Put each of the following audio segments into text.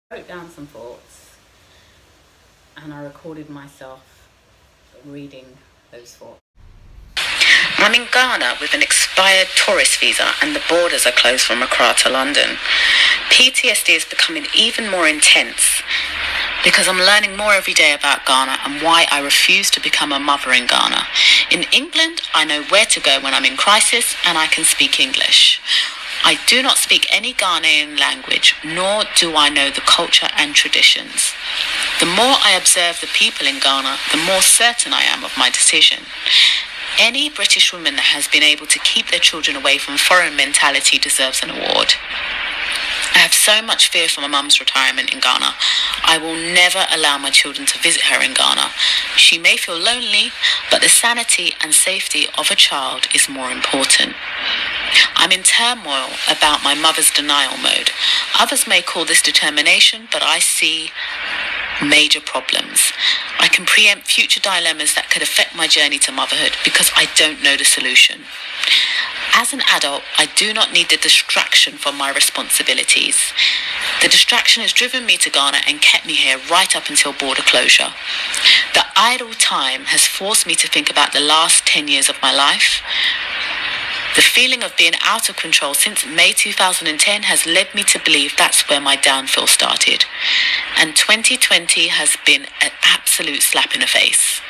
Wrote down some thoughts and I recorded myself reading those thoughts. I'm in Ghana with an expired tourist visa and the borders are closed from Accra to London. PTSD is becoming even more intense because I'm learning more every day about Ghana and why I refuse to become a mother in Ghana. In England, I know where to go when I'm in crisis and I can speak English. I do not speak any Ghanaian language, nor do I know the culture and traditions. The more I observe the people in Ghana, the more certain I am of my decision. Any British woman that has been able to keep their children away from foreign mentality deserves an award. I have so much fear for my mum's retirement in Ghana. I will never allow my children to visit her in Ghana. She may feel lonely, but the sanity and safety of a child is more important. I'm in turmoil about my mother's denial mode. Others may call this determination, but I see major problems. I can preempt future dilemmas that could affect my journey to motherhood because I don't know the solution. As an adult, I do not need the distraction from my responsibilities. The distraction has driven me to Ghana and kept me here right up until border closure. The idle time has forced me to think about the last 10 years of my life. The feeling of being out of control since May 2010 has led me to believe that's where my downfall started. And 2020 has been an absolute slap in the face.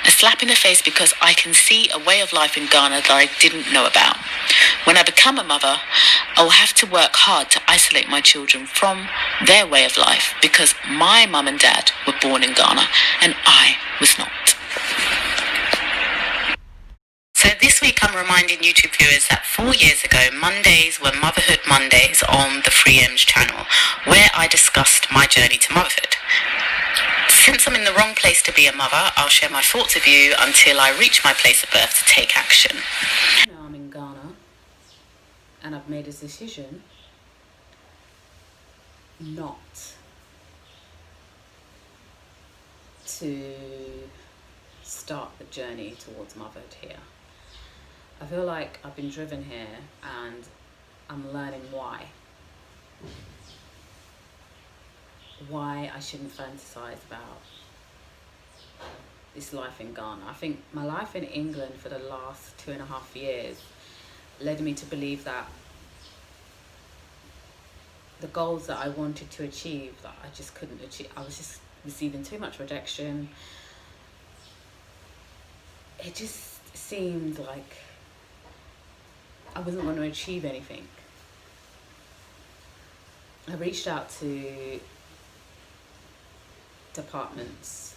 A slap in the face because I can see a way of life in Ghana that I didn't know about. When I become a mother, I will have to work hard to isolate my children from their way of life because my mum and dad were born in Ghana and I was not. So this week I'm reminding YouTube viewers that 4 years ago, Mondays were Motherhood Mondays on the Free Ems channel, where I discussed my journey to motherhood. Since I'm in the wrong place to be a mother, I'll share my thoughts with you until I reach my place of birth to take action. Now I'm in Ghana and I've made a decision not to start the journey towards motherhood here. I feel like I've been driven here and I'm learning why I shouldn't fantasize about this life in Ghana. I think my life in England for the last 2.5 years led me to believe that the goals that I wanted to achieve that I just couldn't achieve. I was just receiving too much rejection. It just seemed like I wasn't going to achieve anything. I reached out to departments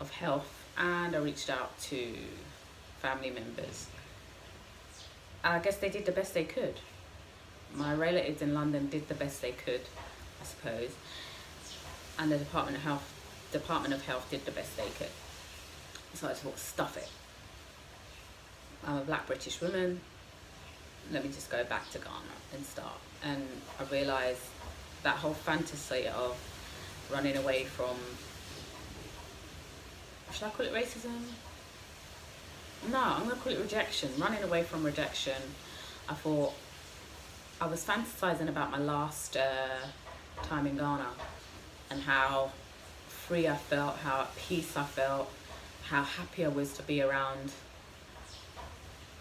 of health and I reached out to family members. I guess they did the best they could. My relatives in London did the best they could, I suppose, and the Department of Health did the best they could. So I just thought, stuff it. I'm a black British woman. Let me just go back to Ghana and start. And I realised that whole fantasy of running away from, should I call it racism? No, I'm going to call it rejection. Running away from rejection. I thought, I was fantasizing about my last time in Ghana and how free I felt, how at peace I felt, how happy I was to be around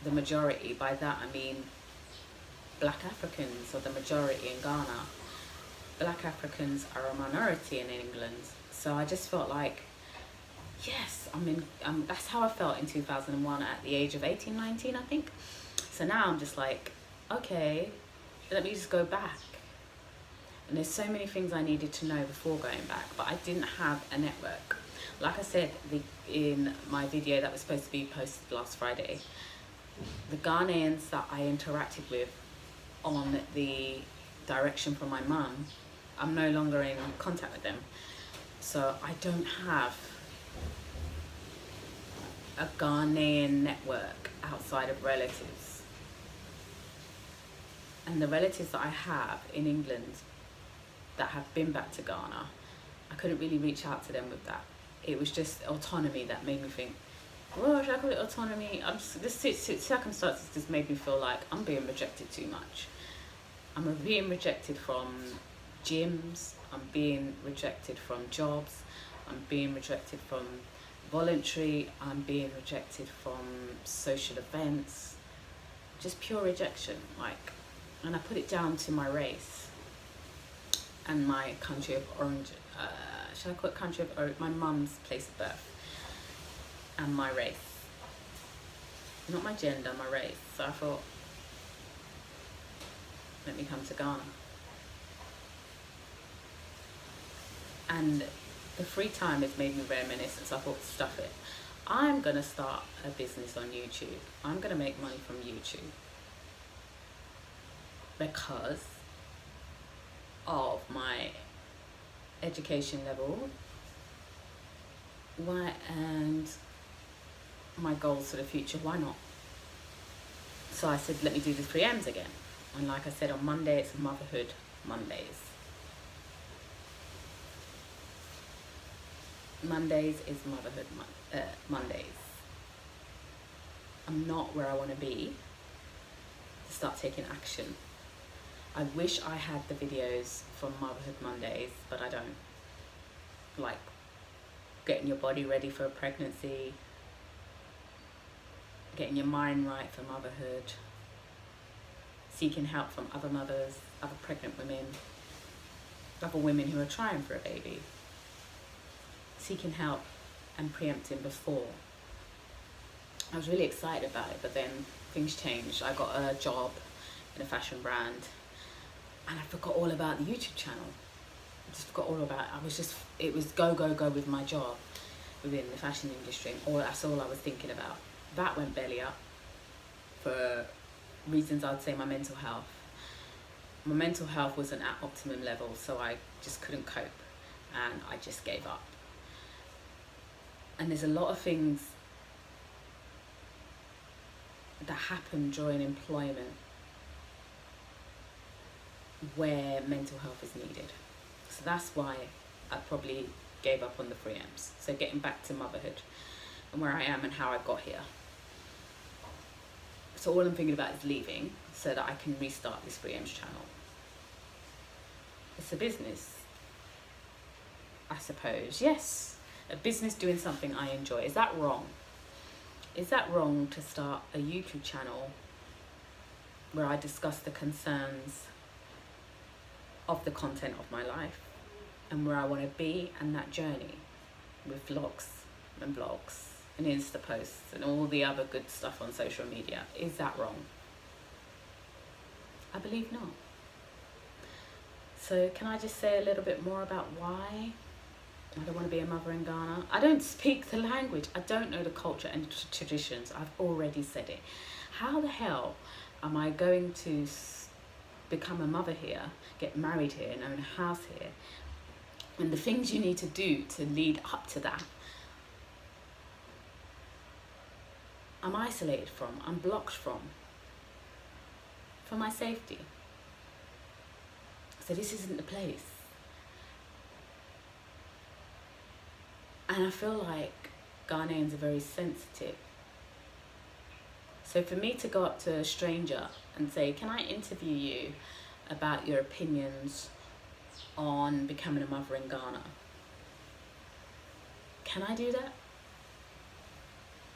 the majority. By that I mean black Africans are the majority in Ghana. Black Africans are a minority in England. So I just felt like, yes, that's how I felt in 2001 at the age of 18, 19, I think. So now I'm just like, okay, let me just go back. And there's so many things I needed to know before going back, but I didn't have a network. Like I said in my video that was supposed to be posted last Friday, the Ghanaians that I interacted with on the direction from my mum, I'm no longer in contact with them. So I don't have a Ghanaian network outside of relatives. And the relatives that I have in England that have been back to Ghana, I couldn't really reach out to them with that. It was just autonomy that made me think, well, should I call it autonomy? This circumstances just made me feel like I'm being rejected too much. I'm being rejected from gyms, I'm being rejected from jobs, I'm being rejected from voluntary, I'm being rejected from social events, just pure rejection, like, and I put it down to my race and my country of origin, should I call it country of origin, my mum's place of birth, and my race, not my gender, my race. So I thought, let me come to Ghana. And the free time has made me reminiscent, so I thought, stuff it. I'm gonna start a business on YouTube. I'm gonna make money from YouTube because of my education level, and my goals for the future. Why not? So I said, let me do the 3Ms again. And like I said, on Monday it's Motherhood Mondays. Mondays is Motherhood Mondays. I'm not where I want to be to start taking action. I wish I had the videos from Motherhood Mondays, but I don't. Like getting your body ready for a pregnancy, getting your mind right for motherhood, seeking help from other mothers, other pregnant women, other women who are trying for a baby, seeking help and preempting before. I was really excited about it, but then things changed. I got a job in a fashion brand and I forgot all about the YouTube channel. I just forgot all about it. It was go, go, go with my job within the fashion industry, and that's all I was thinking about. That went belly up for reasons. I'd say my mental health. My mental health wasn't at optimum level, so I just couldn't cope and I just gave up. And there's a lot of things that happen during employment where mental health is needed. So that's why I probably gave up on the 3Ms. So getting back to motherhood and where I am and how I got here. So all I'm thinking about is leaving so that I can restart this 3Ms channel. It's a business, I suppose. Yes, a business doing something I enjoy. Is that wrong? Is that wrong to start a YouTube channel where I discuss the concerns of the content of my life and where I want to be and that journey with vlogs and blogs and Insta posts and all the other good stuff on social media? Is that wrong? I believe not. So can I just say a little bit more about why I don't want to be a mother in Ghana? I don't speak the language. I don't know the culture and traditions. I've already said it. How the hell am I going to become a mother here, get married here and own a house here, and the things you need to do to lead up to that, I'm isolated from, I'm blocked from, for my safety? So this isn't the place. And I feel like Ghanaians are very sensitive. So for me to go up to a stranger and say, can I interview you about your opinions on becoming a mother in Ghana? Can I do that?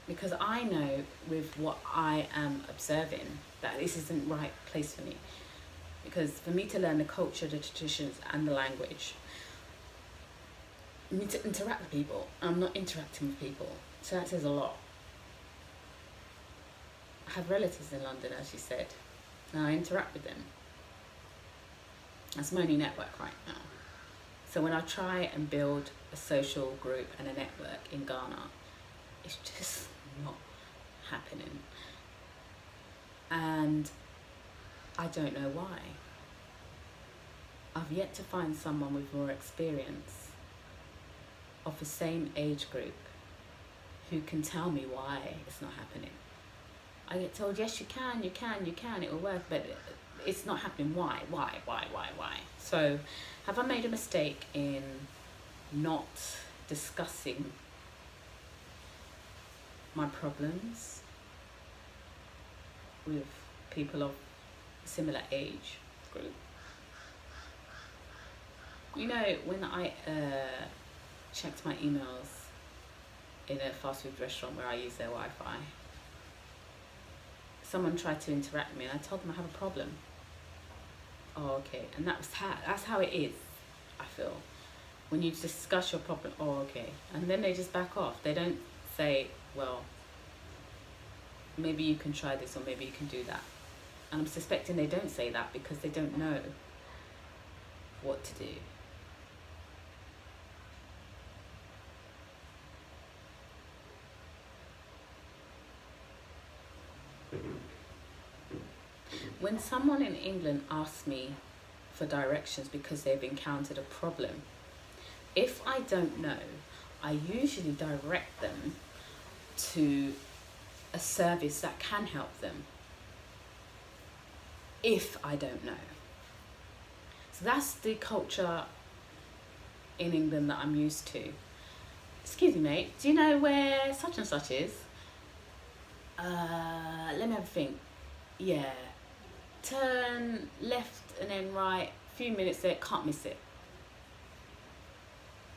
Because I know with what I am observing that this isn't the right place for me. Because for me to learn the culture, the traditions and the language, I need to interact with people. I'm not interacting with people. So that says a lot. I have relatives in London, as you said, and I interact with them. That's my only network right now. So when I try and build a social group and a network in Ghana, it's just not happening. And I don't know why. I've yet to find someone with more experience of the same age group who can tell me why it's not happening. I get told, yes, you can, it will work, but it's not happening. Why? So have I made a mistake in not discussing my problems with people of similar age group? You know, when I checked my emails in a fast food restaurant where I use their Wi-Fi, someone tried to interact with me and I told them I have a problem. Oh, okay. And that's how it is, I feel. When you discuss your problem, oh, okay. And then they just back off. They don't say, well, maybe you can try this or maybe you can do that. And I'm suspecting they don't say that because they don't know what to do. When someone in England asks me for directions because they've encountered a problem, if I don't know, I usually direct them to a service that can help them, if I don't know. So that's the culture in England that I'm used to. Excuse me, mate, do you know where such and such is? Let me have a think. Yeah, turn left and then right, few minutes there, can't miss it.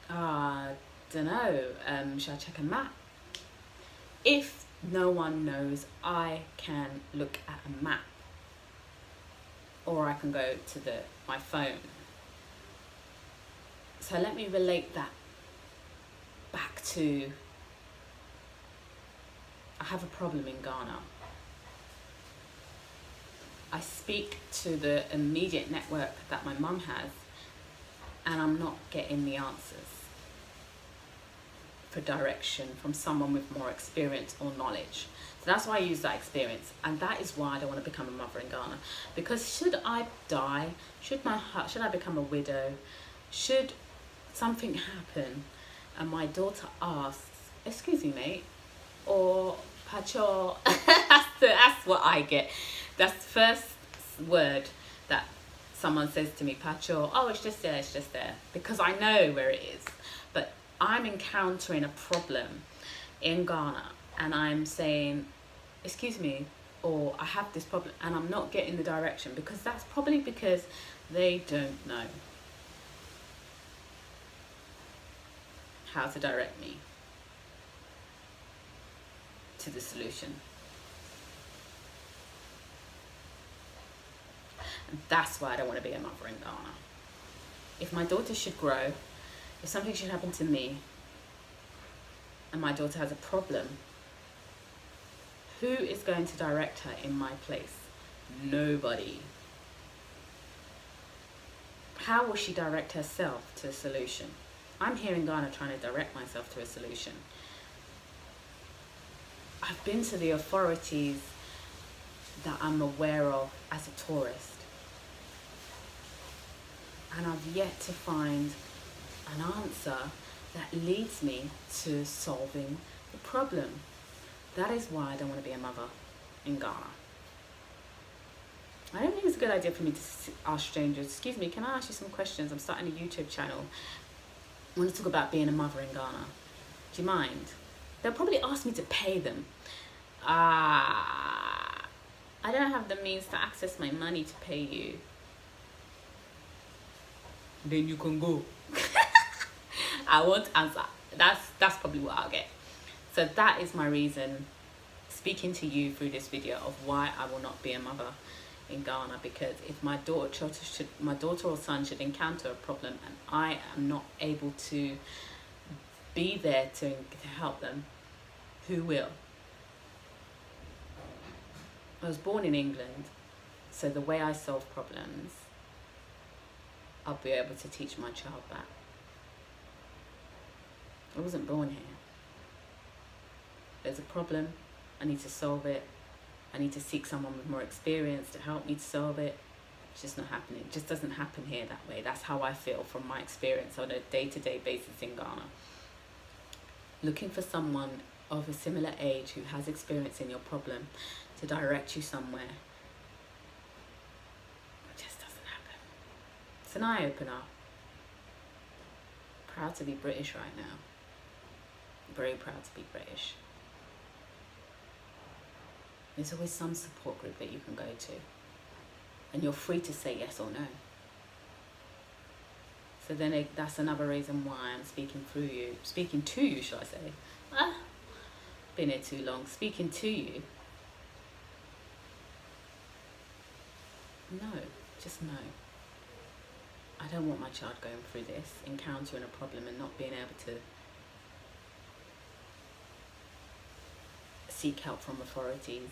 Dunno, should I check a map? If no one knows, I can look at a map, or I can go to my phone. So let me relate that back to, I have a problem in Ghana. I speak to the immediate network that my mum has, and I'm not getting the answers for direction from someone with more experience or knowledge. So that's why I use that experience, and that is why I don't want to become a mother in Ghana. Because should I die, should I become a widow, should something happen and my daughter asks, excuse me, mate, or pacho, that's what I get. That's the first word that someone says to me, pacho, oh, it's just there, because I know where it is. But I'm encountering a problem in Ghana and I'm saying, excuse me, or I have this problem, and I'm not getting the direction, because that's probably because they don't know how to direct me to the solution. And that's why I don't want to be a mother in Ghana. If my daughter should grow, if something should happen to me, and my daughter has a problem, who is going to direct her in my place? Nobody. How will she direct herself to a solution? I'm here in Ghana trying to direct myself to a solution. I've been to the authorities that I'm aware of as a tourist, and I've yet to find an answer that leads me to solving the problem. That is why I don't want to be a mother in Ghana. I don't think it's a good idea for me to ask strangers, excuse me, can I ask you some questions? I'm starting a YouTube channel. I want to talk about being a mother in Ghana. Do you mind? They'll probably ask me to pay them. I don't have the means to access my money to pay you. Then you can go. I won't answer. That's probably what I'll get. So that is my reason speaking to you through this video of why I will not be a mother in Ghana, because if my daughter or son should encounter a problem and I am not able to be there to help them, who will? I was born in England, so the way I solve problems, I'll be able to teach my child that. I wasn't born here. There's a problem, I need to solve it. I need to seek someone with more experience to help me to solve it. It's just not happening. It just doesn't happen here that way. That's how I feel from my experience on a day-to-day basis in Ghana. Looking for someone of a similar age who has experience in your problem to direct you somewhere, it just doesn't happen. It's an eye-opener. Proud to be British right now. Very proud to be British. There's always some support group that you can go to, and you're free to say yes or no. So then that's another reason why I'm speaking to you, shall I say. Been here too long. Speaking to you. No, just no. I don't want my child going through this, encountering a problem and not being able to seek help from authorities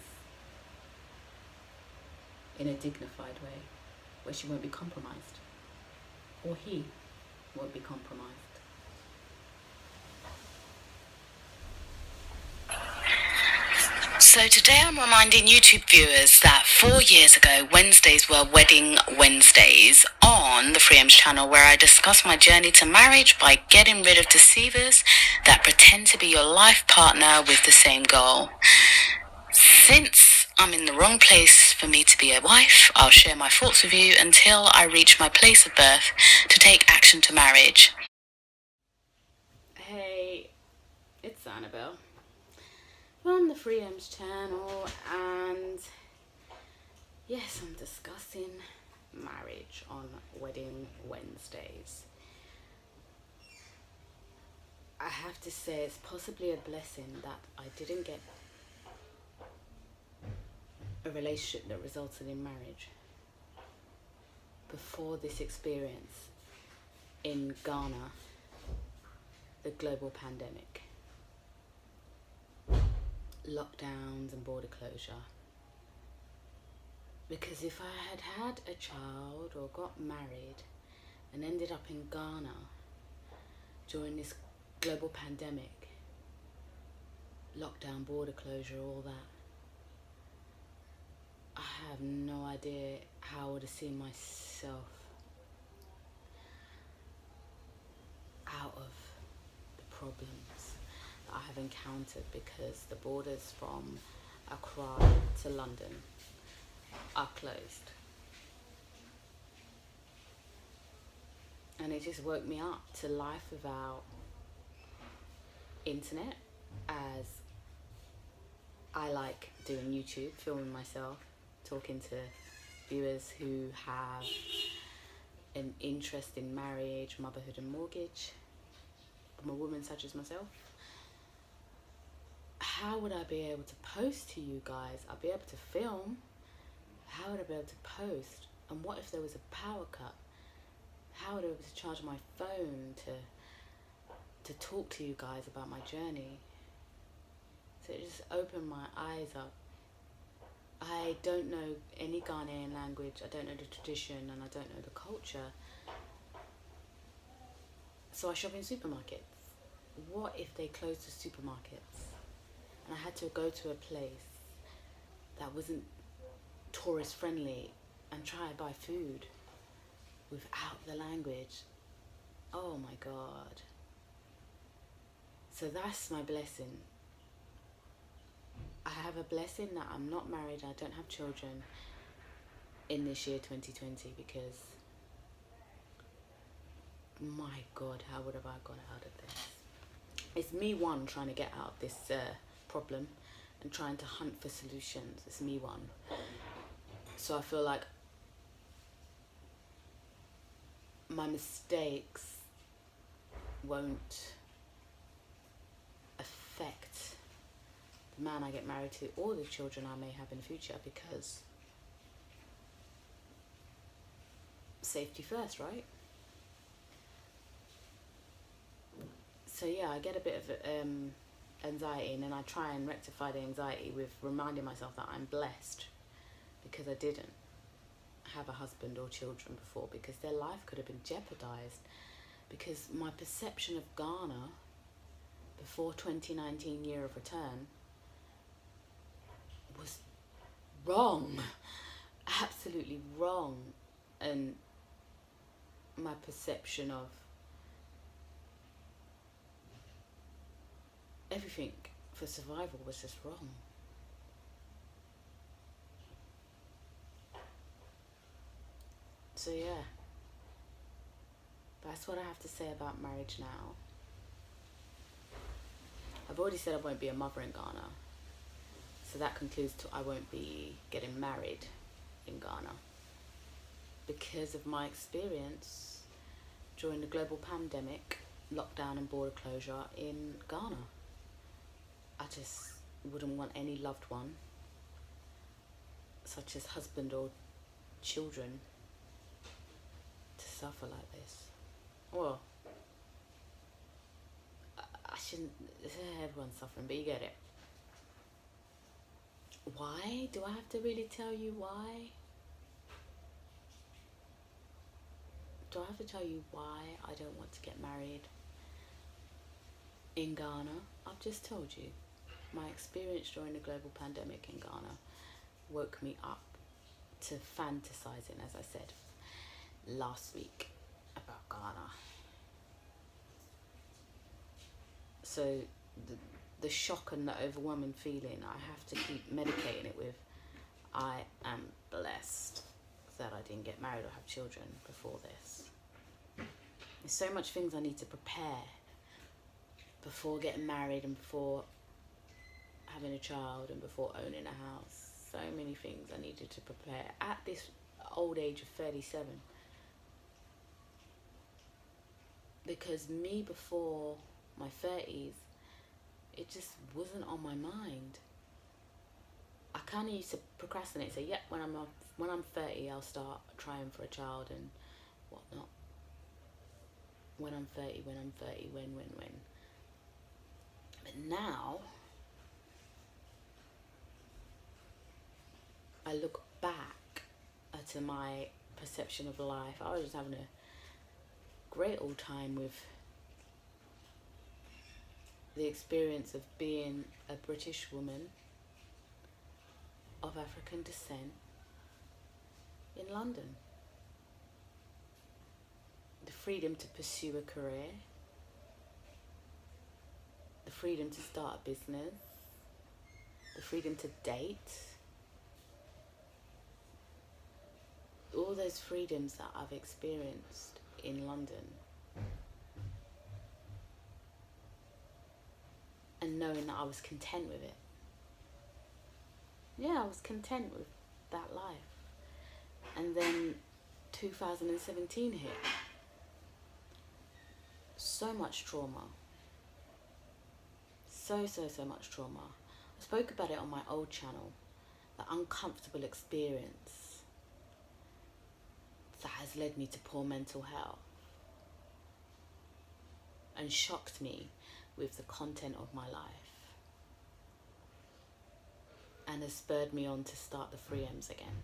in a dignified way, where she won't be compromised, or he won't be compromised. So today I'm reminding YouTube viewers that 4 years ago, Wednesdays were Wedding Wednesdays on the Freedoms channel, where I discuss my journey to marriage by getting rid of deceivers that pretend to be your life partner with the same goal. Since I'm in the wrong place for me to be a wife, I'll share my thoughts with you until I reach my place of birth to take action to marriage. Hey, it's Annabelle from the Freedoms channel, and yes, I'm discussing marriage on Wedding Wednesdays. I have to say it's possibly a blessing that I didn't get a relationship that resulted in marriage before this experience in Ghana, the global pandemic, lockdowns and border closure. Because if I had had a child or got married and ended up in Ghana during this global pandemic, lockdown, border closure, all that, I have no idea how I would have seen myself out of the problems that I have encountered, because the borders from Accra to London are closed. And it just woke me up to life without internet, as I like doing YouTube, filming myself, talking to viewers who have an interest in marriage, motherhood and mortgage, from a woman such as myself. How would I be able to post to you guys? I'd be able to film. How would I be able to post? And what if there was a power cut? How would I be able to charge my phone to talk to you guys about my journey? So it just opened my eyes up. I don't know any Ghanaian language, I don't know the tradition, and I don't know the culture. So I shop in supermarkets. What if they closed the supermarkets and I had to go to a place that wasn't tourist friendly and try to buy food without the language? Oh my God. So that's my blessing. I have a blessing that I'm not married, I don't have children in this year 2020, because my God, how would have I got out of this? It's me, one, trying to get out of this problem and trying to hunt for solutions. It's me, one. So I feel like my mistakes won't affect the man I get married to or the children I may have in the future, because safety first, right? So yeah, I get a bit of anxiety, and then I try and rectify the anxiety with reminding myself that I'm blessed, because I didn't have a husband or children before, because their life could have been jeopardized, because my perception of Ghana before 2019 year of return was wrong, absolutely wrong. And my perception of everything for survival was just wrong. So yeah, that's what I have to say about marriage now. I've already said I won't be a mother in Ghana, so that concludes to I won't be getting married in Ghana, because of my experience during the global pandemic, lockdown and border closure in Ghana. I just wouldn't want any loved one, such as husband or children, to suffer like this. Well, I shouldn't, everyone's suffering, but you get it. Why? Do I have to really tell you why? Do I have to tell you why I don't want to get married in Ghana? I've just told you. My experience during the global pandemic in Ghana woke me up to fantasizing, as I said last week, about Ghana. So the shock and the overwhelming feeling I have to keep medicating it with. I am blessed that I didn't get married or have children before this. There's so much things I need to prepare before getting married and before having a child and before owning a house. So many things I needed to prepare at this old age of 37. Because me before my 30s, it just wasn't on my mind. I kind of used to procrastinate, say, yeah, when I'm 30, I'll start trying for a child and whatnot. When I'm 30, when. But now, I look back to my perception of life. I was just having a great old time with the experience of being a British woman of African descent in London. The freedom to pursue a career, the freedom to start a business, the freedom to date, all those freedoms that I've experienced in London. And knowing that I was content with it. Yeah, I was content with that life. And then 2017 hit. So much trauma. So much trauma. I spoke about it on my old channel. The uncomfortable experience that has led me to poor mental health. And shocked me with the content of my life. And has spurred me on to start the 3Ms again.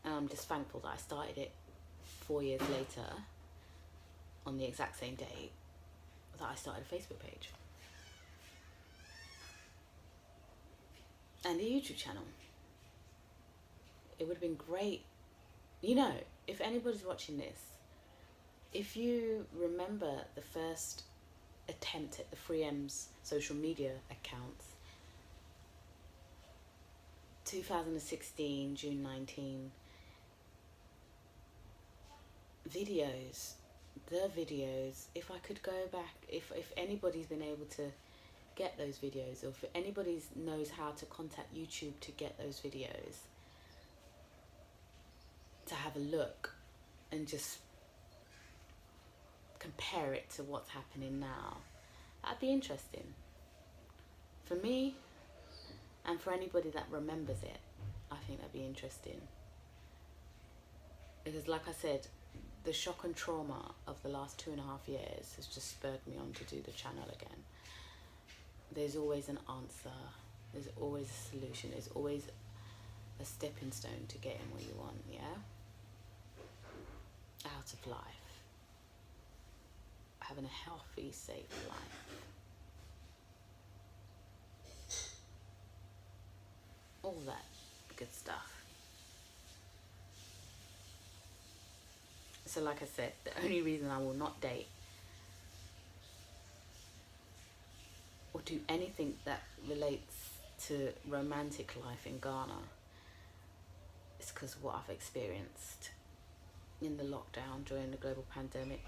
And I'm just thankful that I started it 4 years later, on the exact same day that I started a Facebook page. And the YouTube channel. It would have been great. You know, if anybody's watching this, if you remember the first attempt at the 3M's social media accounts, 2016, June 19, the videos, if I could go back, if anybody's been able to get those videos, or if anybody knows how to contact YouTube to get those videos, to have a look and just compare it to what's happening now, that'd be interesting for me, and for anybody that remembers it. I think that'd be interesting, because like I said, the shock and trauma of the last 2.5 years has just spurred me on to do the channel again. There's always an answer, there's always a solution, there's always a stepping stone to getting what you want, yeah? Out of life. Having a healthy, safe life. All that good stuff. So like I said, the only reason I will not date or do anything that relates to romantic life in Ghana is because of what I've experienced in the lockdown during the global pandemic.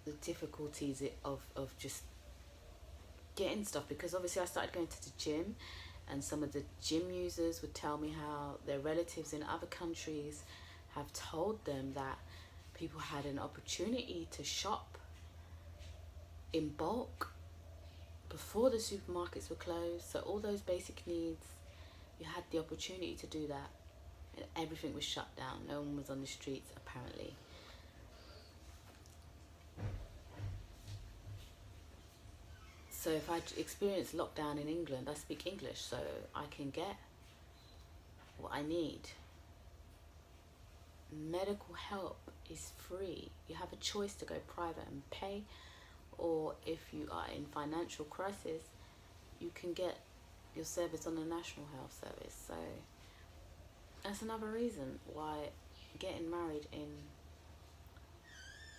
The difficulties of just getting stuff, because obviously I started going to the gym, and some of the gym users would tell me how their relatives in other countries have told them that people had an opportunity to shop in bulk before the supermarkets were closed. So all those basic needs, you had the opportunity to do that, and everything was shut down. No one was on the streets, apparently. So if I experience lockdown in England, I speak English, so I can get what I need. Medical help is free. You have a choice to go private and pay, or if you are in financial crisis, you can get your service on the National Health Service. So that's another reason why getting married in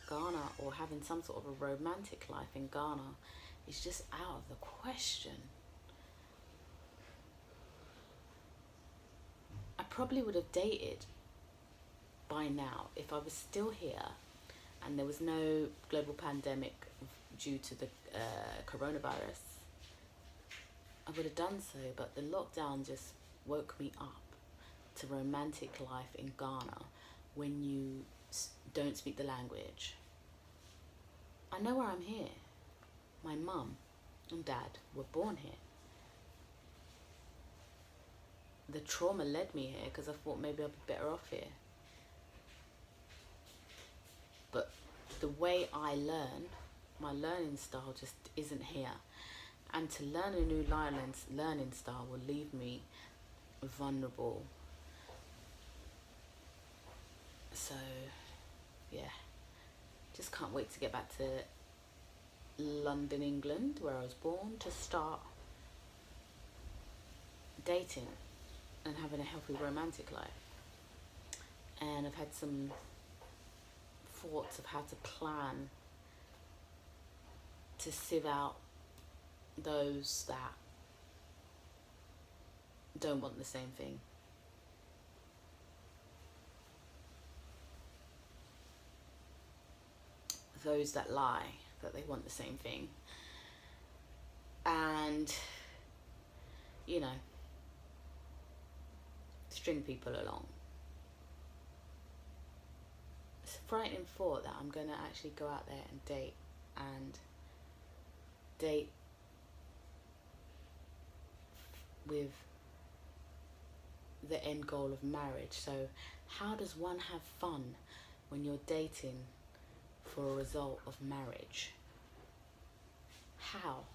Ghana or having some sort of a romantic life in Ghana is just out of the question. I probably would have dated by now if I was still here and there was no global pandemic due to the coronavirus. I would have done so, but the lockdown just woke me up to romantic life in Ghana when you don't speak the language. I know why I'm here. My mum and dad were born here. The trauma led me here because I thought maybe I'd be better off here. But the way I learn, my learning style just isn't here. And to learn a new learning style will leave me vulnerable. So, yeah. Just can't wait to get back to London, England, where I was born, to start dating and having a healthy romantic life. And I've had some thoughts of how to plan to sieve out those that don't want the same thing. Those that lie that they want the same thing. And, you know, string people along. It's a frightening thought that I'm going to actually go out there and date with the end goal of marriage. So how does one have fun when you're dating for a result of marriage? How?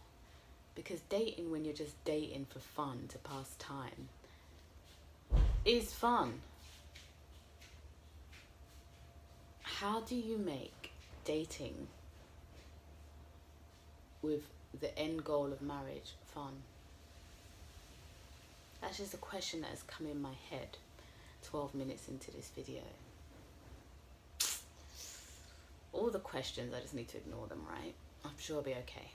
Because dating when you're just dating for fun, to pass time, is fun. How do you make dating with the end goal of marriage fun? That's just a question that has come in my head 12 minutes into this video. All the questions, I just need to ignore them, right? I'm sure I'll be okay.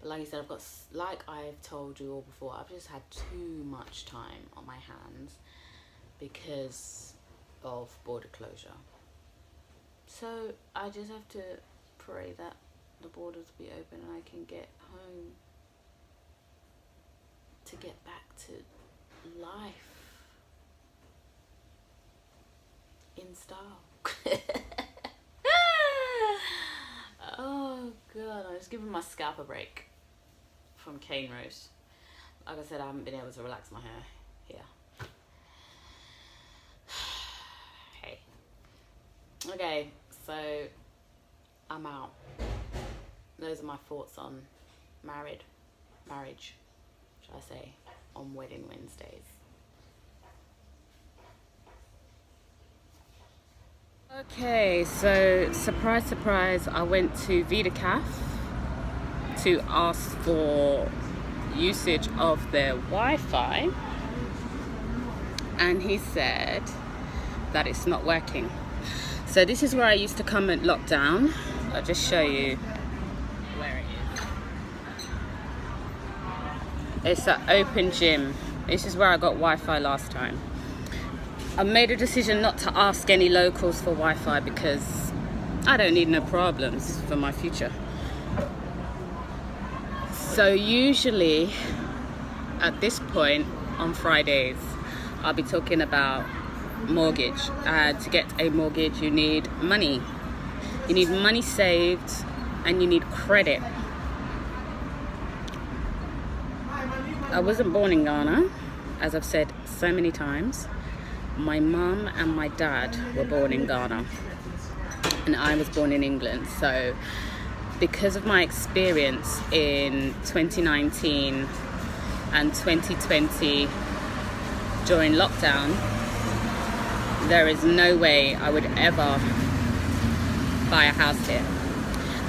But like I said, like I've told you all before, I've just had too much time on my hands because of border closure. So I just have to pray that the borders will be open and I can get home to get back to life in style. Oh God, I'm just giving my scalp a break from cane roast. Like I said, I haven't been able to relax my hair here. Hey. Okay, so I'm out. Those are my thoughts on marriage, should I say, on Wedding Wednesdays. Okay, so surprise, surprise, I went to VitaCaf to ask for usage of their Wi-Fi, and he said that it's not working. So this is where I used to come at lockdown. I'll just show you where it is. It's an open gym. This is where I got Wi-Fi last time. I made a decision not to ask any locals for Wi-Fi because I don't need no problems for my future. So usually at this point on Fridays, I'll be talking about mortgage. To get a mortgage, you need money. You need money saved, and you need credit. I wasn't born in Ghana, as I've said so many times. My mum and my dad were born in Ghana, and I was born in England. So because of my experience in 2019 and 2020 during lockdown, there is no way I would ever buy a house here.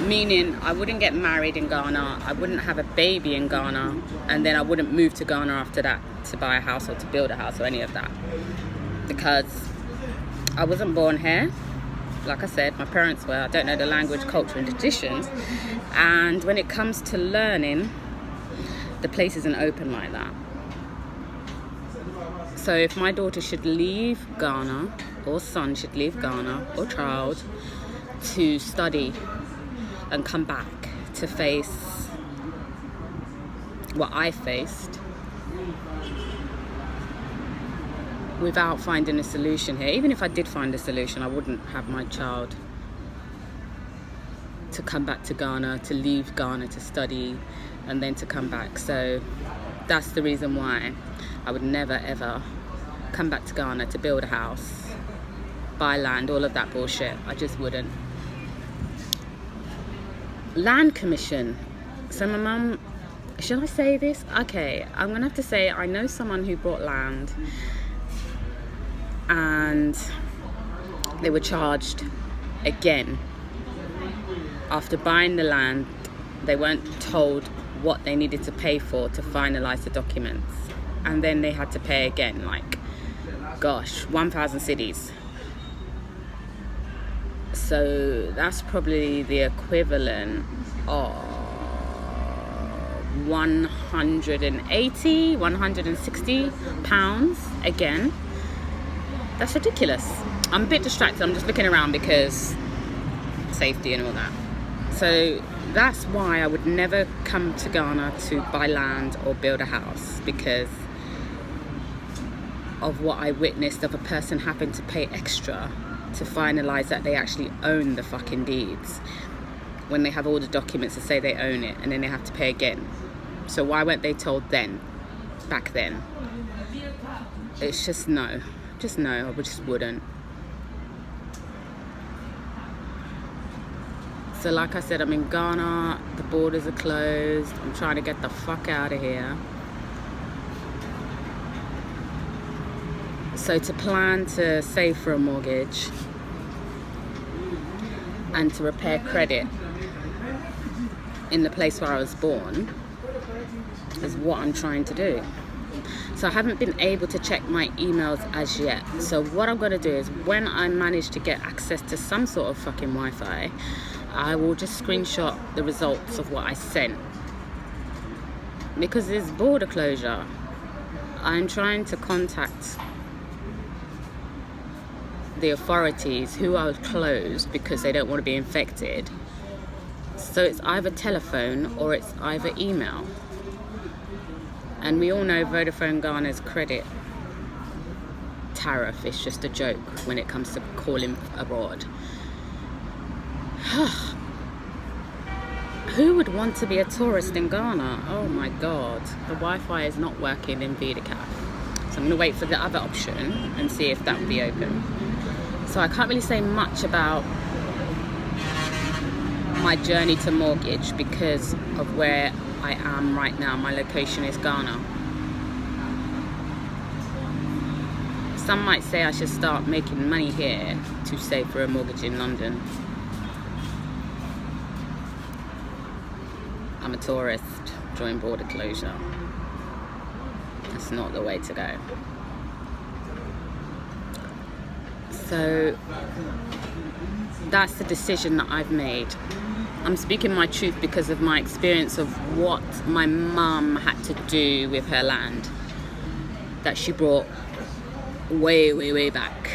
Meaning I wouldn't get married in Ghana, I wouldn't have a baby in Ghana, and then I wouldn't move to Ghana after that to buy a house or to build a house or any of that. Because I wasn't born here. Like I said, my parents were. I don't know the language, culture and traditions. And when it comes to learning, the place isn't open like that. So if my daughter should leave Ghana, or son should leave Ghana, or child, to study and come back to face what I faced without finding a solution here. Even if I did find a solution, I wouldn't have my child to come back to Ghana, to leave Ghana to study and then to come back. So that's the reason why I would never ever come back to Ghana to build a house, buy land, all of that bullshit. I just wouldn't. Land commission. So my mum, should I say this? Okay, I'm gonna have to say I know someone who bought land and they were charged again. After buying the land, they weren't told what they needed to pay for to finalize the documents, and then they had to pay again, like, gosh, 1,000 cedis. So that's probably the equivalent of 180, 160 pounds again. That's ridiculous. I'm a bit distracted. I'm just looking around because safety and all that. So that's why I would never come to Ghana to buy land or build a house, because of what I witnessed of a person having to pay extra to finalize that they actually own the fucking deeds, when they have all the documents to say they own it, and then they have to pay again. So why weren't they told then, back then? It's just no. Just no, I just wouldn't. So like I said, I'm in Ghana, the borders are closed, I'm trying to get the fuck out of here. So to plan to save for a mortgage and to repair credit in the place where I was born is what I'm trying to do. So I haven't been able to check my emails as yet. So what I'm going to do is, when I manage to get access to some sort of fucking Wi-Fi, I will just screenshot the results of what I sent. Because there's border closure, I'm trying to contact the authorities who are closed because they don't want to be infected. So it's either telephone or it's either email. And we all know Vodafone Ghana's credit tariff is just a joke when it comes to calling abroad. Who would want to be a tourist in Ghana? Oh my God, the Wi-Fi is not working in VidaCaf. So I'm gonna wait for the other option and see if that will be open. So I can't really say much about my journey to mortgage because of where I am right now. My location is Ghana. Some might say I should start making money here to save for a mortgage in London. I'm a tourist during border closure. That's not the way to go. So that's the decision that I've made. I'm speaking my truth because of my experience of what my mum had to do with her land that she brought way back,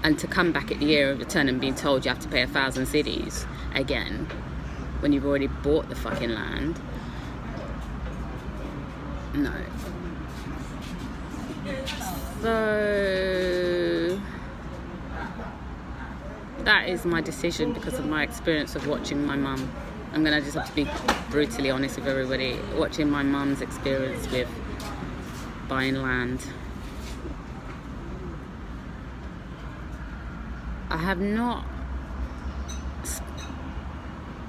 and to come back at the year of return and being told you have to pay 1,000 cedis again when you've already bought the fucking land. No. So that is my decision because of my experience of watching my mum. I'm going to just have to be brutally honest with everybody. Watching my mum's experience with buying land. I have not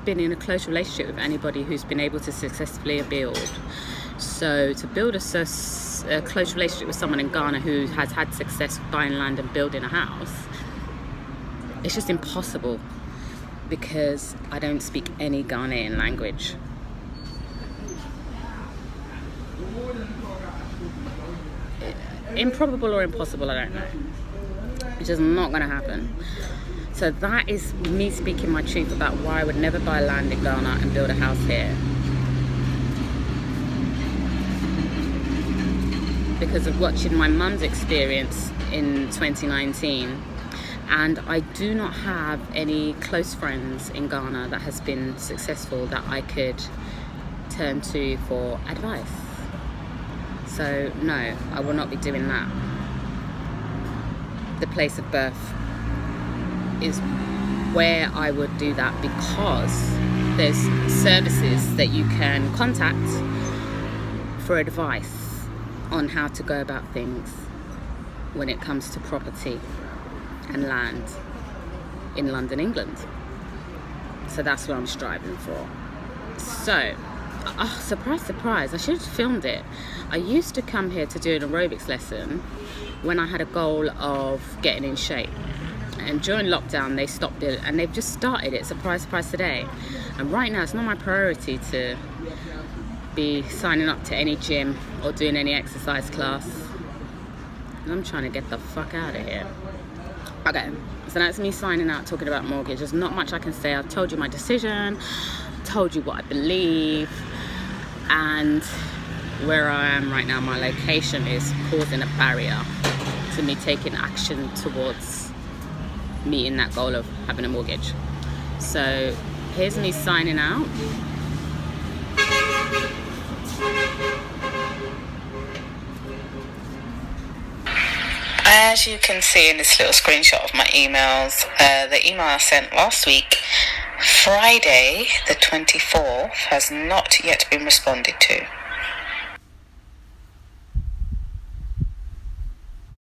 been in a close relationship with anybody who's been able to successfully build. So to build a close relationship with someone in Ghana who has had success buying land and building a house, it's just impossible because I don't speak any Ghanaian language. Improbable or impossible, I don't know. It's just not going to happen. So that is me speaking my truth about why I would never buy land in Ghana and build a house here. Because of watching my mum's experience in 2019. And I do not have any close friends in Ghana that has been successful that I could turn to for advice. So no, I will not be doing that. The place of birth is where I would do that because there's services that you can contact for advice on how to go about things when it comes to property and land in London, England. So that's what I'm striving for. So, surprise, surprise, I should have filmed it. I used to come here to do an aerobics lesson when I had a goal of getting in shape. And during lockdown, they stopped it, and they've just started it, surprise today. And right now, it's not my priority to be signing up to any gym or doing any exercise class. I'm trying to get the fuck out of here. Okay, so that's me signing out, talking about mortgage. There's not much I can say. I've told you my decision, told you what I believe, and where I am right now, my location is causing a barrier to me taking action towards meeting that goal of having a mortgage. So here's me signing out. As you can see in this little screenshot of my emails, the email I sent last week, Friday the 24th, has not yet been responded to.